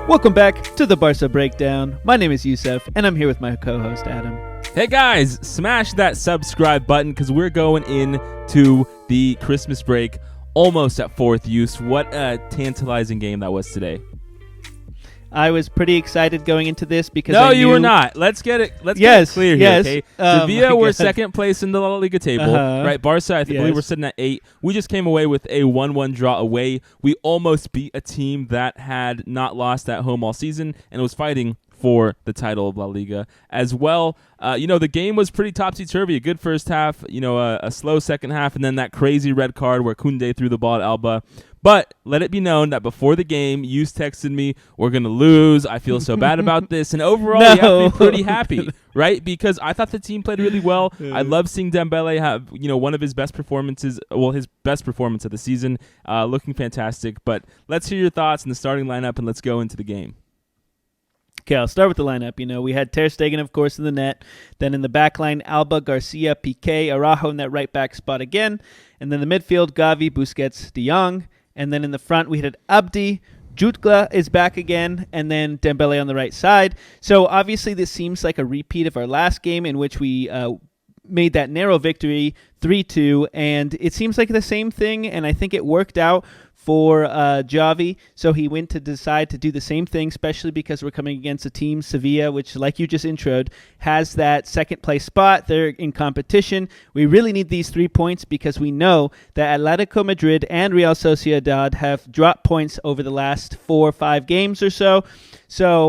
Welcome back to the Barca Breakdown. My name is Yusuf, and I'm here with my co-host, Adam. Hey guys, smash that subscribe button because we're going into the Christmas break almost at fourth use. What a tantalizing game that was today. I was pretty excited going into this because No, you were not. Let's get it clear here, okay? Sevilla were second place in the La Liga table, right? Barca, I believe we're sitting at 8. We just came away with a 1-1 draw away. We almost beat a team that had not lost at home all season and was fighting for the title of La Liga as well. The game was pretty topsy-turvy. A good first half, a slow second half, and then that crazy red card where Kounde threw the ball at Alba. But let it be known that before the game, you texted me, we're going to lose. I feel so bad about this. And overall, you have to be pretty happy, right? Because I thought the team played really well. I love seeing Dembele have, one of his best performances, his best performance of the season, looking fantastic. But let's hear your thoughts in the starting lineup, and let's go into the game. Okay, I'll start with the lineup. We had Ter Stegen, of course, in the net. Then in the back line, Alba, Garcia, Piqué, Araujo in that right back spot again. And then the midfield, Gavi, Busquets, De Jong. And then in the front, we had Abde. Jutgla is back again, and then Dembele on the right side. So obviously this seems like a repeat of our last game in which we made that narrow victory, 3-2, and it seems like the same thing, and I think it worked out for Xavi, so he went to decide to do the same thing, especially because we're coming against a team, Sevilla, which, like you just introed, has that second place spot. They're in competition. We really need these 3 points because we know that Atletico Madrid and Real Sociedad have dropped points over the last 4 or 5 games or so.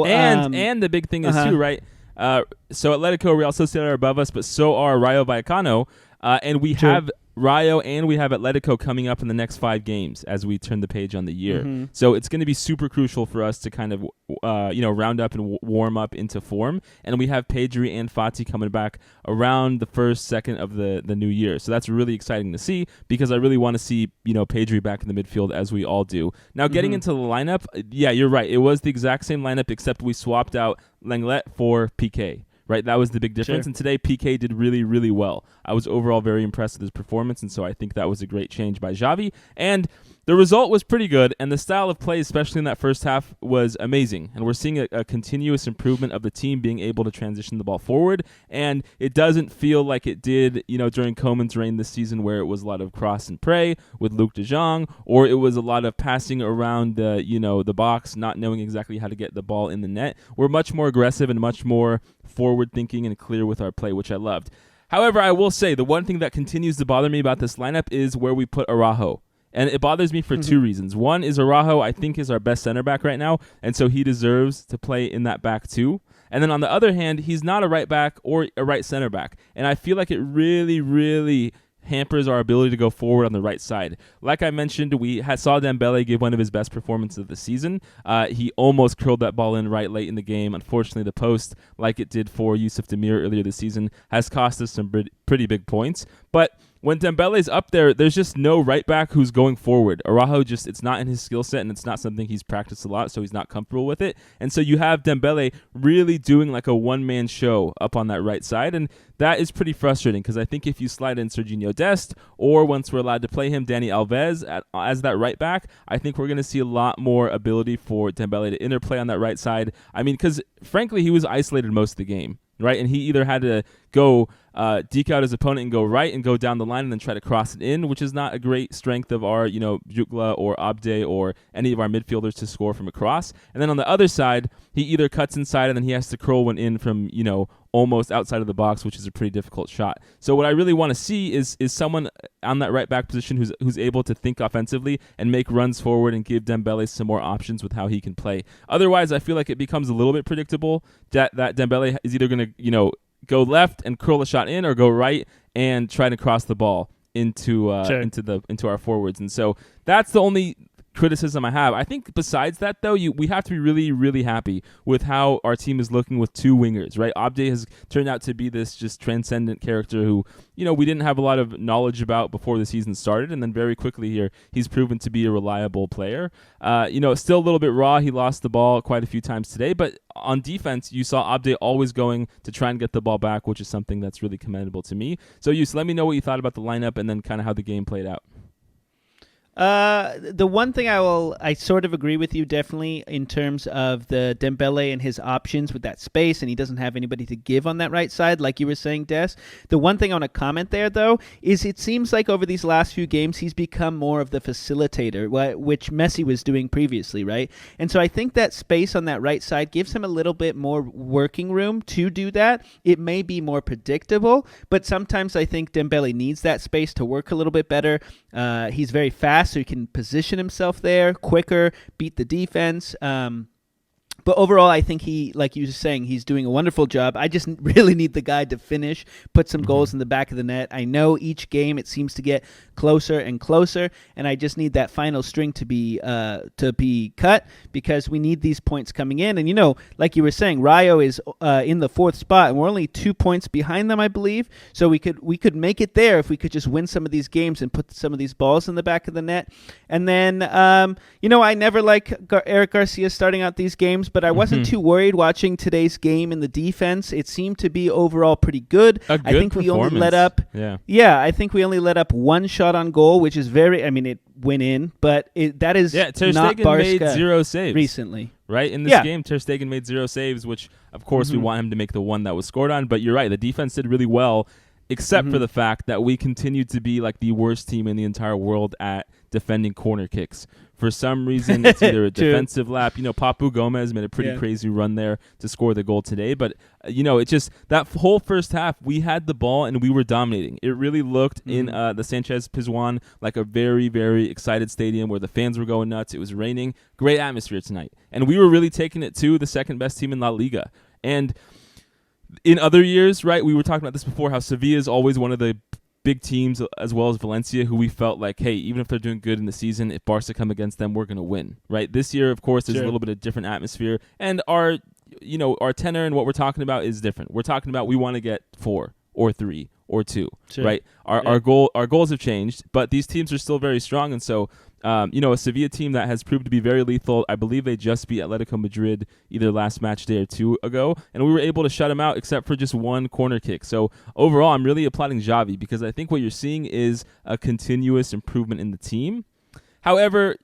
And the big thing is too, right? So Atletico, Real Sociedad are above us, but so are Rayo Vallecano, and we have Rayo and we have Atletico coming up in the next 5 games as we turn the page on the year. Mm-hmm. So it's going to be super crucial for us to kind of, round up and warm up into form. And we have Pedri and Fati coming back around the first, second of the new year. So that's really exciting to see because I really want to see, Pedri back in the midfield as we all do. Now, getting into the lineup, yeah, you're right. It was the exact same lineup except we swapped out Lenglet for Piqué. Right, that was the big difference. Sure. And today, Piqué did really, really well. I was overall very impressed with his performance, and so I think that was a great change by Xavi. And the result was pretty good, and the style of play, especially in that first half, was amazing. And we're seeing a continuous improvement of the team being able to transition the ball forward. And it doesn't feel like it did, during Koeman's reign this season, where it was a lot of cross and pray with Luc de Jong, or it was a lot of passing around the box, not knowing exactly how to get the ball in the net. We're much more aggressive and much more forward-thinking and clear with our play, which I loved. However, I will say the one thing that continues to bother me about this lineup is where we put Araujo. And it bothers me for 2 reasons. One is Araujo, I think, is our best center back right now, and so he deserves to play in that back too. And then on the other hand, he's not a right back or a right center back. And I feel like it really, really hampers our ability to go forward on the right side. Like I mentioned, we saw Dembele give one of his best performances of the season. He almost curled that ball in right late in the game. Unfortunately, the post, like it did for Yusuf Demir earlier this season, has cost us some pretty big points. But when Dembele's up there, there's just no right back who's going forward. Araujo it's not in his skill set, and it's not something he's practiced a lot, so he's not comfortable with it. And so you have Dembele really doing like a one-man show up on that right side, and that is pretty frustrating because I think if you slide in Serginho Dest, or once we're allowed to play him, Dani Alves as that right back, I think we're going to see a lot more ability for Dembele to interplay on that right side. I mean, because frankly, he was isolated most of the game. Right, and he either had to go deke out his opponent and go right and go down the line and then try to cross it in, which is not a great strength of our, Jutgla or Abde or any of our midfielders to score from across. And then on the other side, he either cuts inside and then he has to curl one in from, almost outside of the box, which is a pretty difficult shot. So what I really want to see is someone on that right back position who's able to think offensively and make runs forward and give Dembele some more options with how he can play. Otherwise, I feel like it becomes a little bit predictable that Dembele is either going to, go left and curl a shot in or go right and try to cross the ball into our forwards. And so that's the only criticism I have. I think besides that, though, we have to be really, really happy with how our team is looking with 2 wingers, right? Abde has turned out to be this just transcendent character who, we didn't have a lot of knowledge about before the season started, and then very quickly here, he's proven to be a reliable player. Still a little bit raw. He lost the ball quite a few times today, but on defense, you saw Abde always going to try and get the ball back, which is something that's really commendable to me. So, let me know what you thought about the lineup and then kind of how the game played out. The one thing I sort of agree with you definitely in terms of the Dembele and his options with that space, and he doesn't have anybody to give on that right side, like you were saying, Des. The one thing I want to comment there, though, is it seems like over these last few games he's become more of the facilitator, which Messi was doing previously, right? And so I think that space on that right side gives him a little bit more working room to do that. It may be more predictable, but sometimes I think Dembele needs that space to work a little bit better. He's very fast, so he can position himself there quicker, beat the defense. But overall, I think he, like you were saying, he's doing a wonderful job. I just really need the guy to finish, put some goals in the back of the net. I know each game it seems to get closer and closer, and I just need that final string to be cut because we need these points coming in. And, like you were saying, Rayo is in the 4th spot, and we're only 2 points behind them, I believe. So we could make it there if we could just win some of these games and put some of these balls in the back of the net. And then, I never like Eric Garcia starting out these games, but I wasn't too worried watching today's game in the defense. It seemed to be overall pretty good. I think we only let up. Yeah, I think we only let up one shot on goal, which is it went in, but that is Ter not Stegen Barca made 0 saves recently. Right in this game, Ter Stegen made 0 saves, which of course we want him to make the one that was scored on. But you're right, the defense did really well, except for the fact that we continued to be like the worst team in the entire world at defending corner kicks. For some reason, it's either a defensive lap. Papu Gomez made a pretty crazy run there to score the goal today. But, it's just that whole first half, we had the ball and we were dominating. It really looked in the Sanchez Pizjuan like a very, very excited stadium where the fans were going nuts. It was raining. Great atmosphere tonight. And we were really taking it to the second best team in La Liga. And in other years, right, we were talking about this before, how Sevilla is always one of the big teams, as well as Valencia, who we felt like, hey, even if they're doing good in the season, if Barca come against them, we're going to win, right? This year, of course, there's a little bit of different atmosphere, and our tenor and what we're talking about is different. We're talking about we want to get 4 or 3 or 2, right? Our goals have changed, but these teams are still very strong, and so a Sevilla team that has proved to be very lethal. I believe they just beat Atletico Madrid either last match day or 2 ago, and we were able to shut them out except for just one corner kick. So overall, I'm really applauding Xavi because I think what you're seeing is a continuous improvement in the team. However,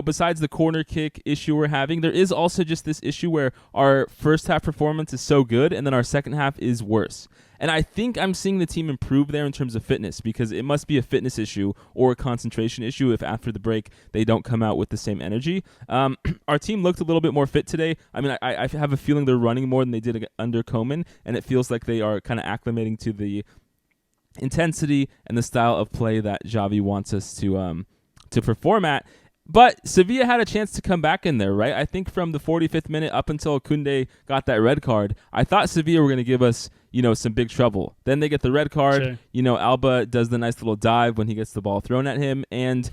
besides the corner kick issue we're having, there is also just this issue where our first half performance is so good and then our second half is worse. And I think I'm seeing the team improve there in terms of fitness because it must be a fitness issue or a concentration issue if after the break they don't come out with the same energy. Our team looked a little bit more fit today. I have a feeling they're running more than they did under Koeman, and it feels like they are kind of acclimating to the intensity and the style of play that Xavi wants us to perform at. But Sevilla had a chance to come back in there, right? I think from the 45th minute up until Kounde got that red card, I thought Sevilla were going to give us, some big trouble. Then they get the red card. Sure. Alba does the nice little dive when he gets the ball thrown at him. And,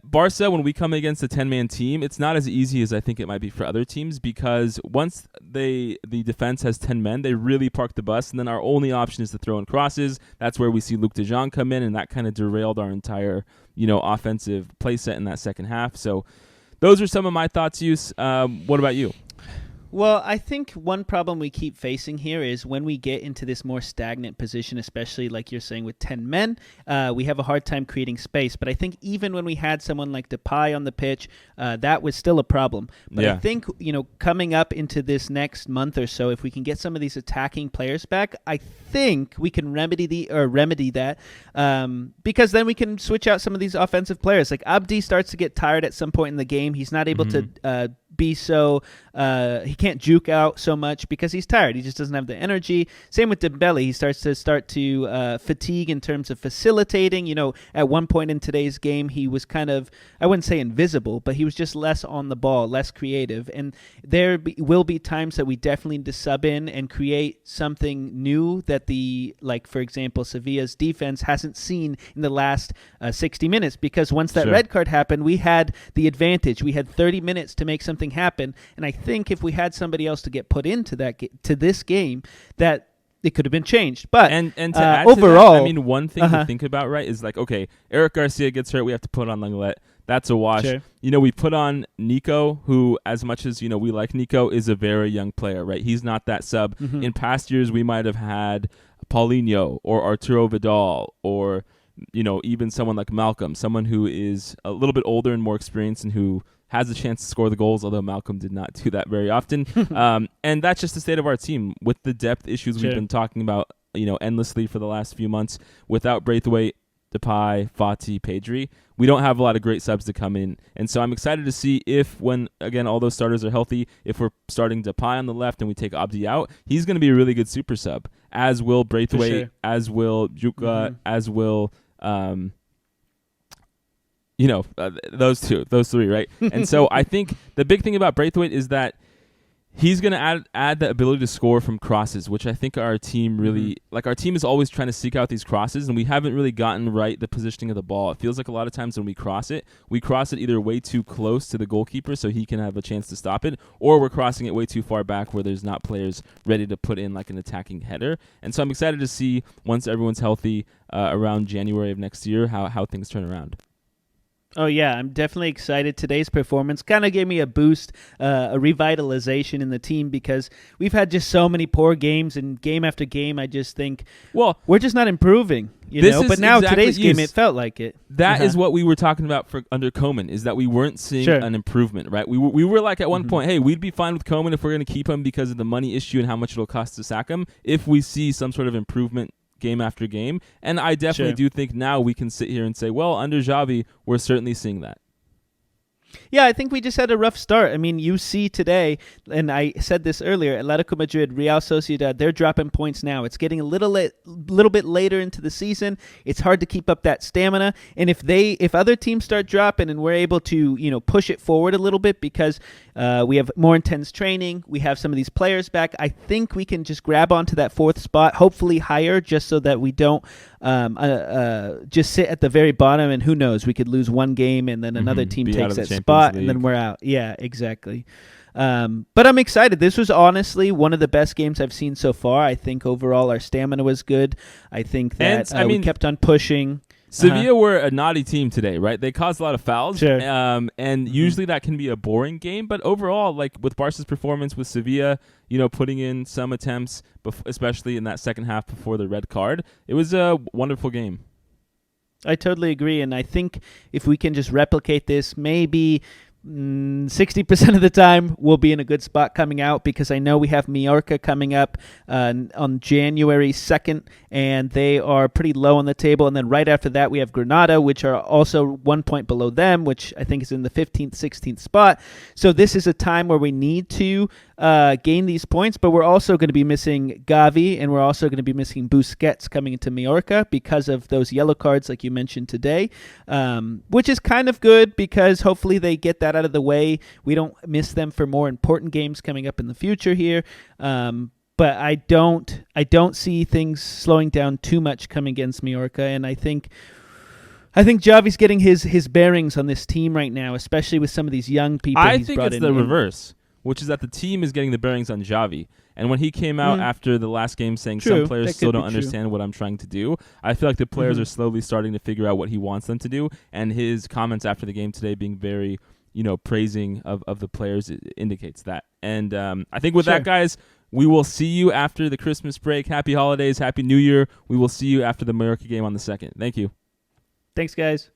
Barca, when we come against a 10-man team, it's not as easy as I think it might be for other teams because once the defense has 10 men, they really park the bus. And then our only option is to throw in crosses. That's where we see Luc de Jong come in, and that kind of derailed our entire offensive play set in that second half. So those are some of my thoughts, Yus. What about you? Well, I think one problem we keep facing here is when we get into this more stagnant position, especially like you're saying with 10 men, we have a hard time creating space. But I think even when we had someone like Depay on the pitch, that was still a problem. But I think, coming up into this next month or so, if we can get some of these attacking players back, I think we can remedy that because then we can switch out some of these offensive players. Like Abde starts to get tired at some point in the game. He's not able to be so he can't juke out so much because he's tired. He just doesn't have the energy. Same with Dembele. He starts to fatigue in terms of facilitating. At one point in today's game, he was kind of, I wouldn't say invisible, but he was just less on the ball, less creative. And there will be times that we definitely need to sub in and create something new that for example, Sevilla's defense hasn't seen in the last 60 minutes because once that red card happened, we had the advantage. We had 30 minutes to make something happen, and I think if we had somebody else to get put into to this game, that it could have been changed. But and to add overall, to that, one thing to think about, right, is like, okay, Eric Garcia gets hurt, we have to put on Lenglet. That's a wash. Sure. We put on Nico, who, as much as we like Nico, is a very young player, right? He's not that sub. In past years, we might have had Paulinho or Arturo Vidal or even someone like Malcolm, someone who is a little bit older and more experienced and who has a chance to score the goals, although Malcolm did not do that very often. And that's just the state of our team with the depth issues we've been talking about, endlessly for the last few months. Without Braithwaite, Depay, Fati, Pedri, we don't have a lot of great subs to come in. And so I'm excited to see if, when, again, all those starters are healthy, if we're starting Depay on the left and we take Abde out, he's going to be a really good super sub, as will Braithwaite, as will Juka, as will, those three, right? And so I think the big thing about Braithwaite is that he's going to add the ability to score from crosses, which I think our team really, our team is always trying to seek out these crosses, and we haven't really gotten right the positioning of the ball. It feels like a lot of times when we cross it either way too close to the goalkeeper so he can have a chance to stop it, or we're crossing it way too far back where there's not players ready to put in like an attacking header. And so I'm excited to see, once everyone's healthy around January of next year, how things turn around. Oh, yeah, I'm definitely excited. Today's performance kind of gave me a boost, a revitalization in the team, because we've had just so many poor games, and game after game, I just think, we're just not improving. But now today's game, it felt like it. That is what we were talking about under Koeman, is that we weren't seeing an improvement, right? We were like at one point, hey, we'd be fine with Koeman if we're going to keep him because of the money issue and how much it'll cost to sack him, if we see some sort of improvement game after game. And I definitely do think now we can sit here and say, well, under Xavi, we're certainly seeing that. Yeah, I think we just had a rough start. I mean, you see today, and I said this earlier, Atletico Madrid, Real Sociedad, they're dropping points now. It's getting a little bit later into the season. It's hard to keep up that stamina. And if other teams start dropping and we're able to, push it forward a little bit because we have more intense training, we have some of these players back, I think we can just grab onto that fourth spot, hopefully higher, just so that we don't just sit at the very bottom, and who knows, we could lose one game and then another team takes that spot and then we're out. Yeah, exactly. But I'm excited. This was honestly one of the best games I've seen so far. I think overall our stamina was good. I think that we kept on pushing. Sevilla were a naughty team today, right? They caused a lot of fouls, and usually that can be a boring game. But overall, like with Barca's performance, with Sevilla, putting in some attempts, especially in that second half before the red card, it was a wonderful game. I totally agree, and I think if we can just replicate this, maybe 60% of the time we'll be in a good spot coming out, because I know we have Mallorca coming up on January 2nd, and they are pretty low on the table. And then right after that, we have Granada, which are also 1 point below them, which I think is in the 15th, 16th spot. So this is a time where we need to gain these points, but we're also going to be missing Gavi, and we're also going to be missing Busquets coming into Mallorca because of those yellow cards like you mentioned today, which is kind of good because hopefully they get that out of the way. We don't miss them for more important games coming up in the future here. But I don't see things slowing down too much coming against Mallorca, and I think Xavi's getting his bearings on this team right now, especially with some of these young people he's brought in. I think it's the reverse, which is that the team is getting the bearings on Xavi. And when he came out after the last game saying some players still don't understand what I'm trying to do, I feel like the players are slowly starting to figure out what he wants them to do. And his comments after the game today being very, praising of the players indicates that. And I think with that, guys, we will see you after the Christmas break. Happy holidays. Happy New Year. We will see you after the Mallorca game on the 2nd. Thank you. Thanks, guys.